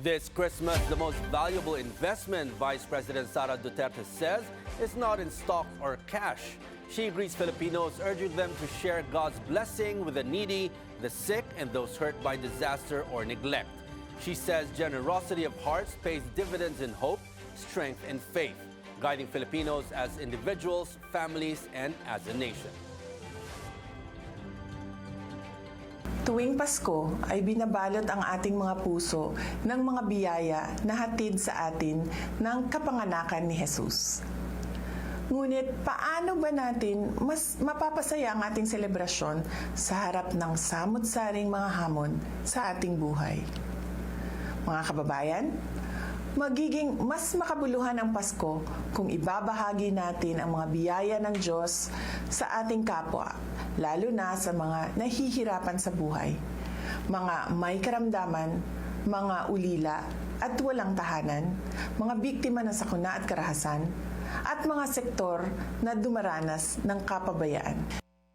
This Christmas, the most valuable investment, Vice President Sara Duterte says, is not in stocks or cash. She greets Filipinos, urging them to share God's blessing with the needy, the sick, and those hurt by disaster or neglect. She says generosity of hearts pays dividends in hope, strength, and faith, guiding Filipinos as individuals, families, and as a nation. Tuwing Pasko ay binabalot ang ating mga puso ng mga biyaya na hatid sa atin ng kapanganakan ni Jesus. Ngunit paano ba natin mas mapapasaya ang ating selebrasyon sa harap ng samot-saring mga hamon sa ating buhay? Mga kababayan, magiging mas makabuluhan ang Pasko kung ibabahagi natin ang mga biyaya ng Diyos sa ating kapwa, lalo na sa mga nahihirapan sa buhay, mga may karamdaman, mga ulila at walang tahanan, mga biktima ng sakuna at karahasan, at mga sektor na dumaranas ng kapabayaan.